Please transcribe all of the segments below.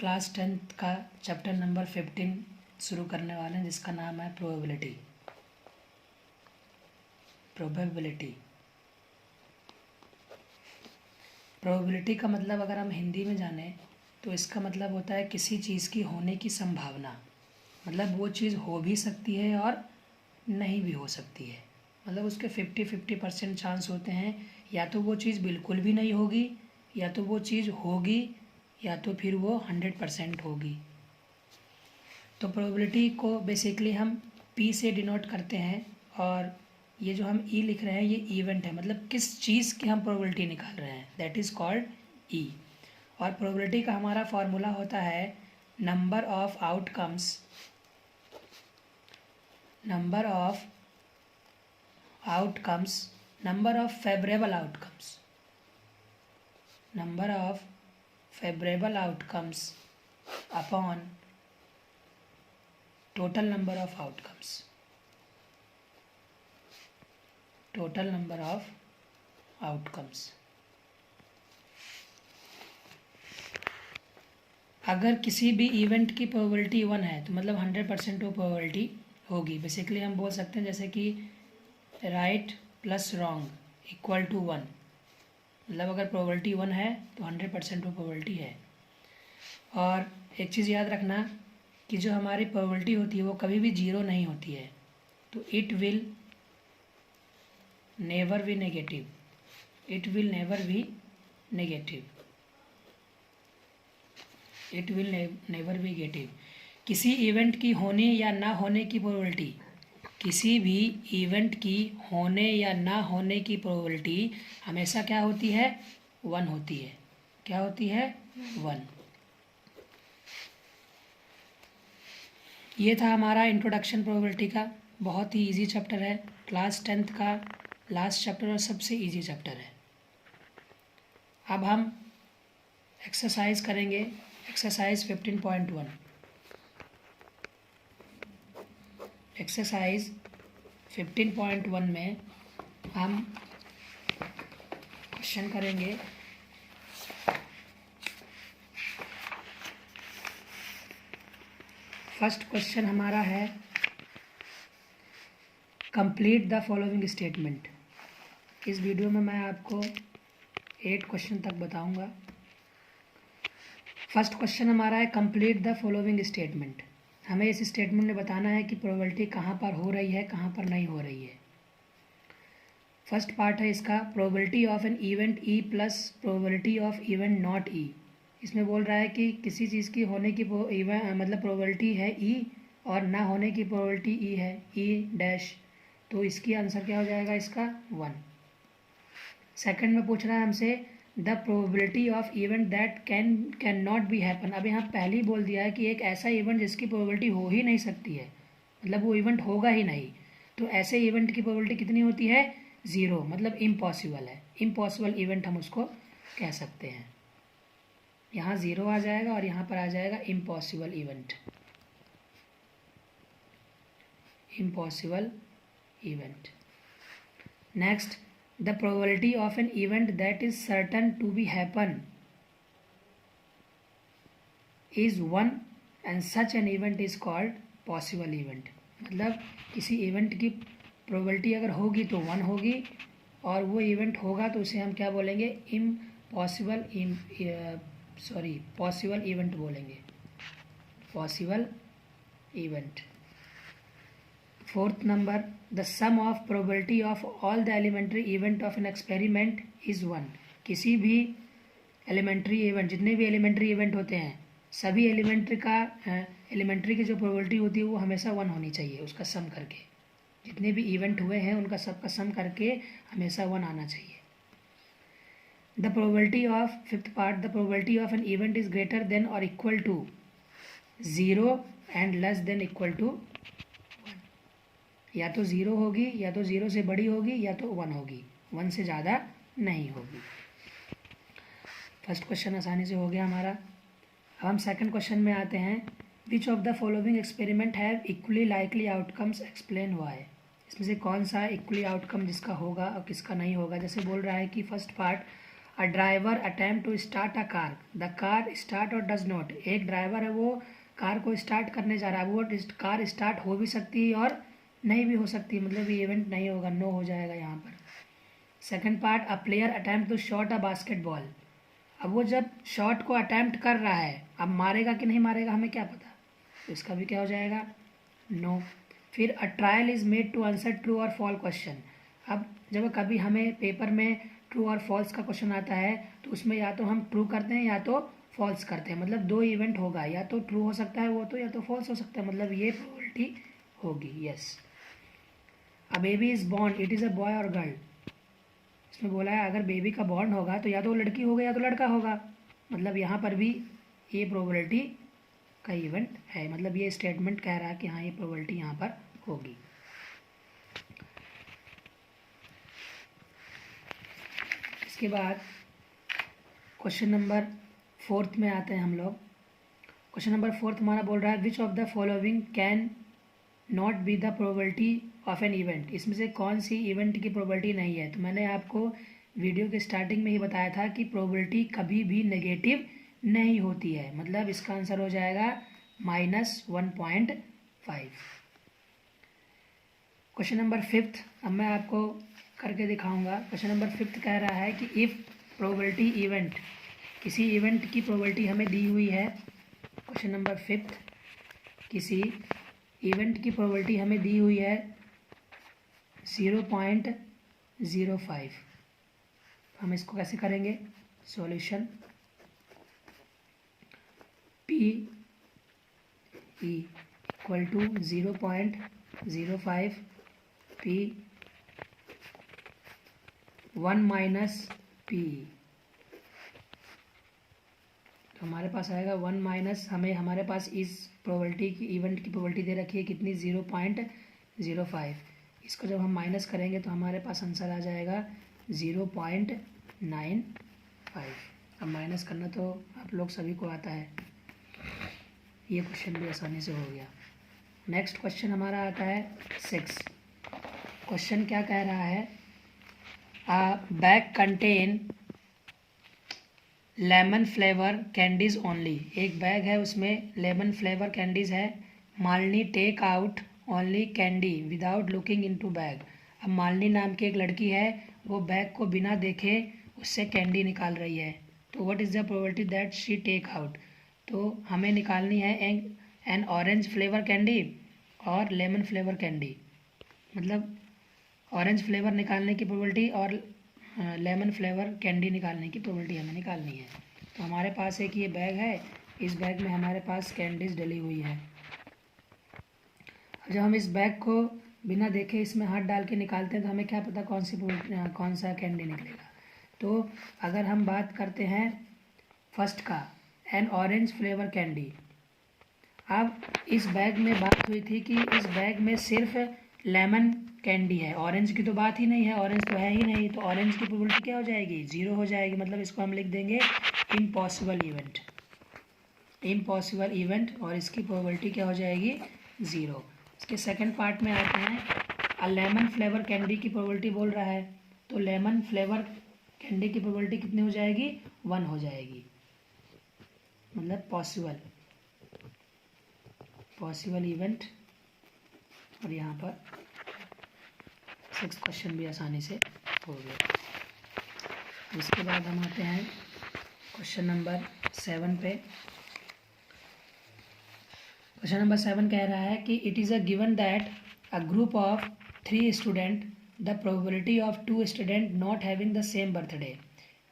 Class 10th का chapter number 15 शुरू करने वाले हैं, जिसका नाम है प्रोबेबिलिटी। प्रोबेबिलिटी का मतलब अगर हम हिंदी में जाने तो इसका मतलब होता है किसी चीज़ की होने की संभावना। मतलब वो चीज़ हो भी सकती है और नहीं भी हो सकती है। मतलब उसके 50-50% चांस होते हैं, या तो वो चीज़ बिल्कुल भी नहीं होगी, या तो वो चीज़ होगी, या तो फिर वो 100% होगी। तो प्रोबेबिलिटी को बेसिकली हम P से डिनोट करते हैं, और ये जो हम E लिख रहे हैं ये इवेंट है, मतलब किस चीज़ की हम प्रोबेबिलिटी निकाल रहे हैं, दैट इज़ कॉल्ड E। और प्रोबेबिलिटी का हमारा फॉर्मूला होता है number of outcomes number of favourable outcomes upon total number of outcomes. अगर किसी भी इवेंट की प्रोबेबिलिटी 1 है तो मतलब 100% वो प्रोबेबिलिटी होगी। बेसिकली हम बोल सकते हैं जैसे कि right plus wrong equal to 1। मतलब अगर प्रोबेबिलिटी 1 है तो 100% वो प्रोबेबिलिटी है। और एक चीज़ याद रखना कि जो हमारी प्रोबेबिलिटी होती है वो कभी भी 0 नहीं होती है। तो it will never be negative. किसी इवेंट की होने या ना होने की प्रोबेबिलिटी, किसी भी इवेंट की होने या ना होने की प्रोबेबिलिटी हमेशा क्या होती है? 1 होती है। क्या होती है? 1। ये था हमारा इंट्रोडक्शन प्रोबेबिलिटी का। बहुत ही इजी चैप्टर है, क्लास 10th का लास्ट चैप्टर और सबसे इजी चैप्टर है। अब हम एक्सरसाइज करेंगे, एक्सरसाइज 15.1। एक्सरसाइज 15.1 में हम क्वेश्चन करेंगे। फर्स्ट क्वेश्चन हमारा है कंप्लीट द फॉलोइंग स्टेटमेंट। इस वीडियो में मैं आपको 8 क्वेश्चन तक बताऊंगा। फर्स्ट क्वेश्चन हमारा है कंप्लीट द फॉलोइंग स्टेटमेंट। हमें इस स्टेटमेंट में बताना है कि प्रोबेबिलिटी कहाँ पर हो रही है, कहाँ पर नहीं हो रही है। फर्स्ट पार्ट है इसका probability of an event E plus probability of event not E। इसमें बोल रहा है कि किसी चीज़ की होने की मतलब प्रोबेबिलिटी है E और ना होने की प्रोबेबिलिटी E है E-। तो इसकी आंसर क्या हो जाएगा इसका? 1। सेकंड में पूछ रहा है हमसे the probability of event that can not be happen. अब यहाँ पहले ही बोल दिया है कि एक ऐसा इवेंट जिसकी प्रोबेबिलिटी हो ही नहीं सकती है, मतलब वो इवेंट होगा ही नहीं। तो ऐसे इवेंट की प्रोबेबिलिटी कितनी होती है? 0। मतलब इम्पॉसिबल है, इम्पॉसिबल इवेंट हम उसको कह सकते हैं। यहाँ 0 आ जाएगा और यहाँ पर आ जाएगा impossible event. Next, the probability of an event that is certain to be happen is 1 and such an event is called possible event। मतलब किसी इवेंट की प्रोबेबिलिटी अगर होगी तो 1 होगी, और वो इवेंट होगा तो उसे हम क्या बोलेंगे? पॉसिबल इवेंट बोलेंगे, possible event. Fourth number, the sum of probability of all the elementary event of an experiment is 1। किसी भी एलिमेंट्री इवेंट, जितने भी एलिमेंट्री इवेंट होते हैं, सभी एलिमेंट्री की जो प्रोबेबिलिटी होती है वो हमेशा 1 होनी चाहिए, उसका सम करके। जितने भी इवेंट हुए हैं उनका सबका सम करके हमेशा 1 आना चाहिए। The probability of, fifth part, the probability of an event is greater than और equal to 0 and less than equal to 1। या तो 0 होगी, या तो 0 से बड़ी होगी, या तो 1 होगी, 1 से ज़्यादा नहीं होगी। फर्स्ट क्वेश्चन आसानी से हो गया हमारा। अब हम सेकंड क्वेश्चन में आते हैं। Which of the following experiment have equally likely outcomes, explain why. इसमें से कौन सा इक्वली आउटकम जिसका होगा और किसका नहीं होगा। जैसे बोल रहा है कि first part, a driver attempt to start a car, the car start और डज नॉट। एक ड्राइवर है, वो कार को स्टार्ट करने जा रहा है, वो कार स्टार्ट हो भी सकती है और नहीं भी हो सकती, मतलब ये इवेंट नहीं होगा, नो हो जाएगा यहाँ पर। Second part, a player attempt to shot a basketball. अब वो जब शॉट को अटेम्प्ट कर रहा है, अब मारेगा कि नहीं मारेगा हमें क्या पता, तो इसका भी क्या हो जाएगा, नो। फिर a trial is made to answer true और फॉल्स क्वेश्चन। अब जब कभी हमें पेपर में ट्रू और फॉल्स का क्वेश्चन आता है तो उसमें या तो हम ट्रू करते हैं या तो फॉल्स करते हैं, मतलब दो इवेंट होगा, या तो ट्रू हो सकता है वो तो, या तो फॉल्स हो सकता है, मतलब ये प्रोबेबिलिटी होगी, yes. A baby is born, it is a boy और गर्ल। इसमें बोला है अगर बेबी का बॉर्न होगा तो या तो लड़की होगा या तो लड़का होगा, मतलब यहाँ पर भी ये प्रोबेबिलिटी का इवेंट है, मतलब ये स्टेटमेंट कह रहा है कि हाँ ये प्रोबेबिलिटी यहाँ पर होगी। इसके बाद क्वेश्चन नंबर 4 में आते हैं हम लोग। क्वेश्चन नंबर 4 हमारा बोल रहा है which of the following can not be the probability of an event. इसमें से कौन सी इवेंट की प्रोबेबिलिटी नहीं है। तो मैंने आपको वीडियो के स्टार्टिंग में ही बताया था कि प्रोबेबिलिटी कभी भी नेगेटिव नहीं होती है, मतलब इसका आंसर हो जाएगा -1.5। क्वेश्चन नंबर 5 अब मैं आपको करके दिखाऊंगा। क्वेश्चन नंबर 5 कह रहा है कि इफ़ प्रोबेबिलिटी इवेंट, किसी इवेंट की प्रोबेबिलिटी हमें दी हुई है। क्वेश्चन नंबर 5, किसी इवेंट की प्रोबेबिलिटी हमें दी हुई है 0.05। हम इसको कैसे करेंगे, solution P equal to 0.05 P 1 minus P। तो हमारे पास आएगा 1 माइनस, हमें हमारे पास इस प्रोबेबिलिटी की इवेंट की प्रोबेबिलिटी दे रखी है कितनी, 0.05। इसको जब हम माइनस करेंगे तो हमारे पास आंसर आ जाएगा 0.95। अब माइनस करना तो आप लोग सभी को आता है, ये क्वेश्चन भी आसानी से हो गया। नेक्स्ट क्वेश्चन हमारा आता है 6। क्वेश्चन क्या कह रहा है, a bag contain lemon flavour candies only. एक बैग है उसमें लेमन फ्लेवर कैंडीज़ है। Malini take out only candy without looking into bag. अब मालिनी नाम की एक लड़की है, वो बैग को बिना देखे उससे कैंडी निकाल रही है। तो what is the probability that she take out. तो हमें निकालनी है एन ऑरेंज फ्लेवर कैंडी और लेमन फ्लेवर कैंडी, मतलब ऑरेंज फ्लेवर निकालने की प्रोबेबिलिटी और लेमन फ्लेवर कैंडी निकालने की प्रोबेबिलिटी हमें निकालनी है। तो हमारे पास एक ये बैग है, इस बैग में हमारे पास कैंडीज डली हुई है। जब हम इस बैग को बिना देखे इसमें हाथ डाल के निकालते हैं तो हमें क्या पता कौन सा कैंडी निकलेगा। तो अगर हम बात करते हैं फर्स्ट का, एन ऑरेंज फ्लेवर कैंडी। अब इस बैग में बात हुई थी कि इस बैग में सिर्फ लेमन कैंडी है, ऑरेंज की तो बात ही नहीं है, ऑरेंज तो है ही नहीं, तो ऑरेंज की प्रोबेबिलिटी क्या हो जाएगी, 0 हो जाएगी। मतलब इसको हम लिख देंगे इम्पॉसिबल इवेंट, इम्पॉसिबल इवेंट, और इसकी प्रोबेबिलिटी क्या हो जाएगी, 0। इसके सेकंड पार्ट में आते हैं, अ लेमन फ्लेवर कैंडी की प्रोबेबिलिटी बोल रहा है, तो लेमन फ्लेवर कैंडी की प्रोबेबिलिटी कितनी हो जाएगी, 1 हो जाएगी, मतलब पॉसिबल इवेंट। और यहाँ पर 6 क्वेश्चन भी आसानी से हो गया। इसके बाद हम आते हैं क्वेश्चन नंबर 7 पे। क्वेश्चन नंबर 7 कह रहा है कि it is a given that a group of 3 student the probability of 2 student not having the same birthday.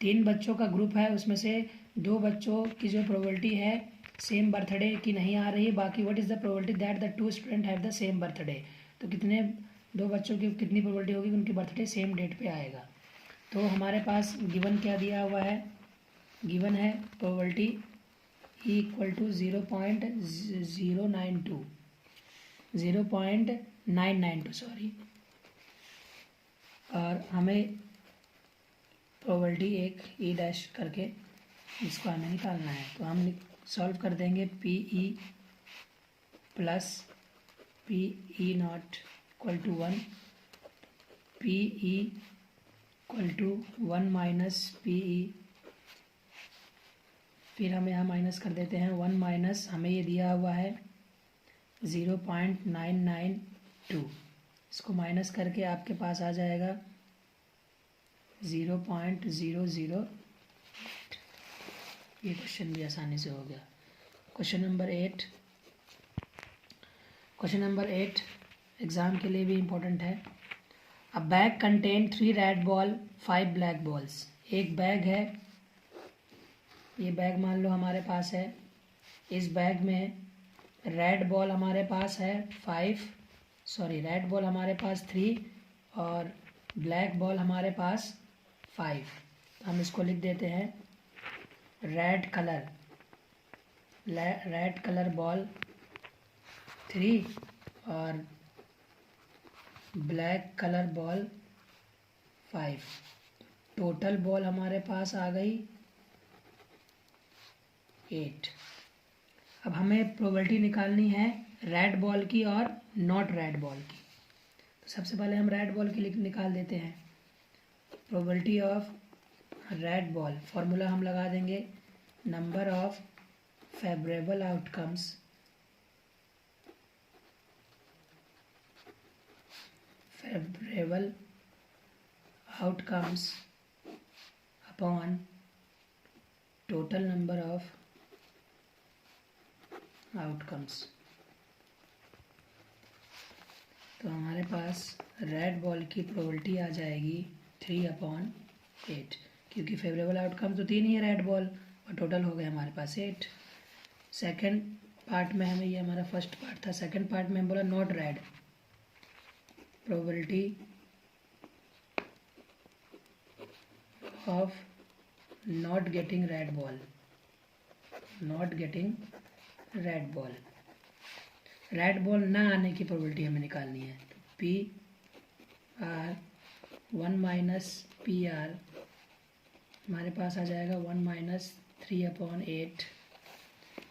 3 बच्चों का ग्रुप है, उसमें से 2 बच्चों की जो प्रोबेबिलिटी है सेम बर्थडे की नहीं आ रही, बाकी what is the probability that the 2 student have the same birthday. तो कितने 2 बच्चों की कितनी प्रोबेबिलिटी होगी उनकी बर्थडे सेम डेट पे आएगा। तो हमारे पास गिवन क्या दिया हुआ है, गिवन है प्रोबेबिलिटी इक्वल टू 0.992 सॉरी, और हमें प्रोबेबिलिटी एक ई डैश करके इसको हमें निकालना है। तो हम सॉल्व कर देंगे P E plus P E not equal to 1, P E equal to 1 minus PE, फिर हम यहाँ माइनस कर देते हैं 1 माइनस, हमें ये दिया हुआ है 0.992, इसको माइनस करके आपके पास आ जाएगा 0.008। ये क्वेश्चन भी आसानी से हो गया। क्वेश्चन नंबर 8 एग्ज़ाम के लिए भी इम्पोर्टेंट है। A bag contain 3 red ball 5 black balls. एक बैग है, ये बैग मान लो हमारे पास है, इस बैग में रेड बॉल हमारे पास है 5, रेड बॉल हमारे पास 3 और ब्लैक बॉल हमारे पास 5। तो हम इसको लिख देते हैं रेड कलर बॉल 3 और black colour ball 5। Total ball हमारे पास आ गई 8। अब हमें प्रोबेबिलिटी निकालनी है रेड बॉल की और नॉट रेड बॉल की। तो सबसे पहले हम रेड बॉल की निकाल देते हैं। Probability of red ball, formula हम लगा देंगे number of favourable outcomes upon total number of outcomes. तो हमारे पास रेड बॉल की प्रोबेबिलिटी आ जाएगी 3/8, क्योंकि फेवरेबल आउटकम तो 3 ही है रेड बॉल और टोटल हो गए हमारे पास 8। सेकंड पार्ट में हमें, ये हमारा फर्स्ट पार्ट था, सेकंड पार्ट में हम बोला not red, probability of not getting red ball, red ball ना आने की प्रोबेबिलिटी हमें निकालनी है। तो PR 1 माइनस PR हमारे पास आ जाएगा 1 माइनस 3/8।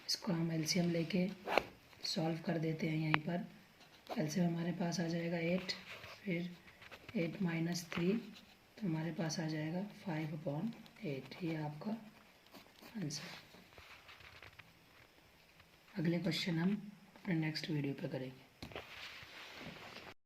इसको हम एलसीएम लेके सॉल्व कर देते हैं। यहीं पर एलसीएम हमारे पास आ जाएगा 8, फिर 8 माइनस 3, तो हमारे पास आ जाएगा 5/8। ये आपका आंसर। अगले क्वेश्चन हम अपने नेक्स्ट वीडियो पे करेंगे।